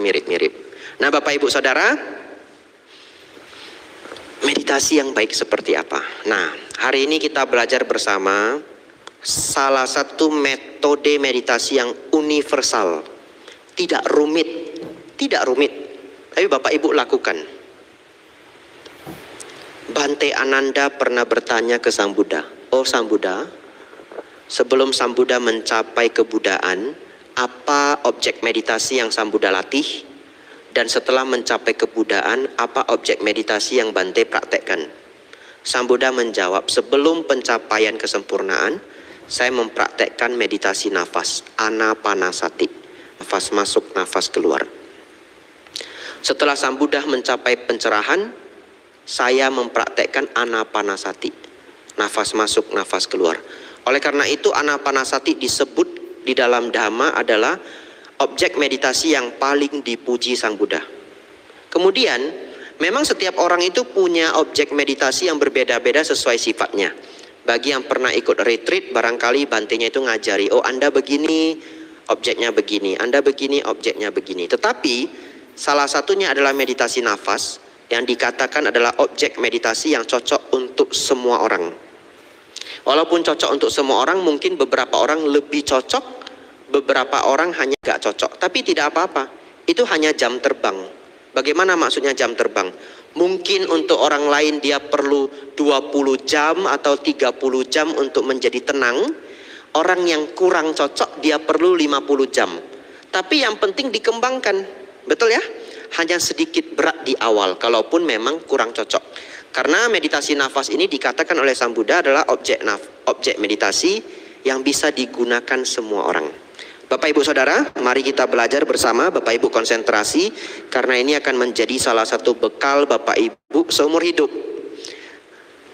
mirip-mirip. Nah Bapak Ibu Saudara, meditasi yang baik seperti apa? Nah, hari ini kita belajar bersama salah satu metode meditasi yang universal. Tidak rumit, tapi Bapak Ibu lakukan. Bante Ananda pernah bertanya ke Sang Buddha, "Oh Sang Buddha, sebelum Sang Buddha mencapai kebudaan, apa objek meditasi yang Sang Buddha latih? Dan setelah mencapai kebudaan, apa objek meditasi yang Bante praktekkan?" Sang Buddha menjawab, "Sebelum pencapaian kesempurnaan, saya mempraktekkan meditasi nafas, anapanasati. Nafas masuk, nafas keluar. Setelah Sang Buddha mencapai pencerahan, saya mempraktekkan anapanasati. Nafas masuk, nafas keluar. Oleh karena itu anapanasati disebut di dalam Dhamma adalah objek meditasi yang paling dipuji Sang Buddha. Kemudian, memang setiap orang itu punya objek meditasi yang berbeda-beda sesuai sifatnya. Bagi yang pernah ikut retreat, barangkali bantenya itu ngajari, oh Anda begini, objeknya begini, Anda begini, objeknya begini. Tetapi, salah satunya adalah meditasi nafas, yang dikatakan adalah objek meditasi yang cocok untuk semua orang. Walaupun cocok untuk semua orang, mungkin beberapa orang lebih cocok, beberapa orang hanya gak cocok. Tapi tidak apa-apa, itu hanya jam terbang. Bagaimana maksudnya jam terbang? Mungkin untuk orang lain dia perlu 20 jam atau 30 jam untuk menjadi tenang. Orang yang kurang cocok dia perlu 50 jam. Tapi yang penting dikembangkan. Betul ya? Hanya sedikit berat di awal, kalaupun memang kurang cocok. Karena meditasi nafas ini dikatakan oleh Sang Buddha adalah objek meditasi yang bisa digunakan semua orang. Bapak Ibu Saudara, mari kita belajar bersama. Bapak Ibu konsentrasi, karena ini akan menjadi salah satu bekal Bapak Ibu seumur hidup.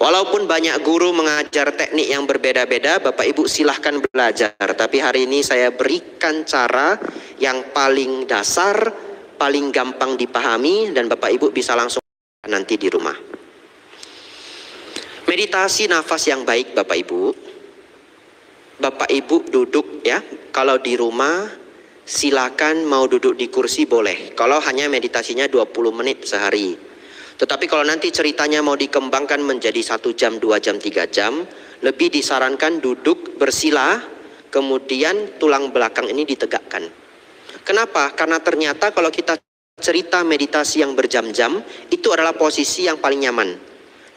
Walaupun banyak guru mengajar teknik yang berbeda-beda, Bapak Ibu silahkan belajar. Tapi hari ini saya berikan cara yang paling dasar, paling gampang dipahami, dan Bapak Ibu bisa langsung nanti di rumah. Meditasi nafas yang baik Bapak Ibu. Bapak Ibu duduk ya. Kalau di rumah silakan mau duduk di kursi boleh. Kalau hanya meditasinya 20 menit sehari. Tetapi kalau nanti ceritanya mau dikembangkan menjadi 1 jam, 2 jam, 3 jam, lebih disarankan duduk bersila, kemudian tulang belakang ini ditegakkan. Kenapa? Karena ternyata kalau kita cerita meditasi yang berjam-jam, itu adalah posisi yang paling nyaman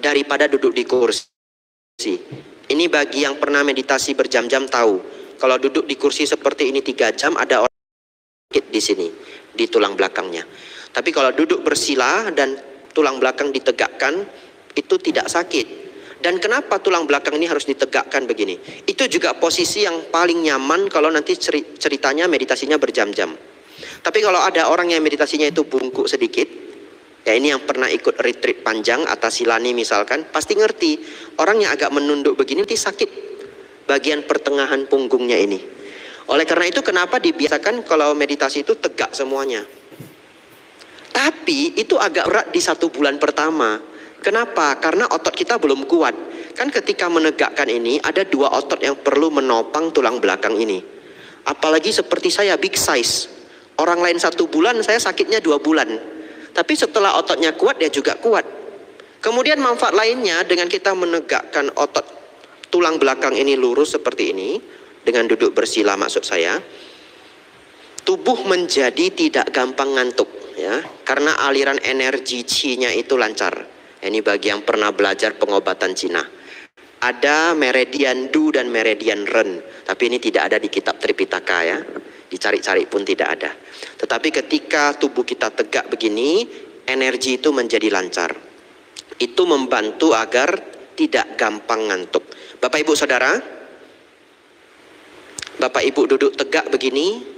daripada duduk di kursi. Ini bagi yang pernah meditasi berjam-jam tahu. Kalau duduk di kursi seperti ini 3 jam, ada orang sakit di sini, di tulang belakangnya. Tapi kalau duduk bersila dan tulang belakang ditegakkan, itu tidak sakit. Dan kenapa tulang belakang ini harus ditegakkan begini? Itu juga posisi yang paling nyaman kalau nanti ceritanya meditasinya berjam-jam. Tapi kalau ada orang yang meditasinya itu bungkuk sedikit, ya ini yang pernah ikut retreat panjang atas Silani misalkan, pasti ngerti. Orang yang agak menunduk begini nanti sakit bagian pertengahan punggungnya ini. Oleh karena itu kenapa dibiasakan kalau meditasi itu tegak semuanya. Tapi itu agak berat di 1 bulan pertama. Kenapa? Karena otot kita belum kuat. Kan ketika menegakkan ini ada 2 otot yang perlu menopang tulang belakang ini. Apalagi seperti saya big size. Orang lain 1 bulan, saya sakitnya 2 bulan. Tapi setelah ototnya kuat, dia juga kuat. Kemudian manfaat lainnya dengan kita menegakkan otot tulang belakang ini lurus seperti ini. Dengan duduk bersila maksud saya. Tubuh menjadi tidak gampang ngantuk. Ya, karena aliran energi Qi-nya itu lancar. Ini bagi yang pernah belajar pengobatan Cina. Ada meridian Du dan meridian Ren. Tapi ini tidak ada di kitab Tripitaka ya. Dicari-cari pun tidak ada. Tetapi ketika tubuh kita tegak begini, energi itu menjadi lancar. Itu membantu agar tidak gampang ngantuk. Bapak Ibu Saudara, Bapak Ibu duduk tegak begini.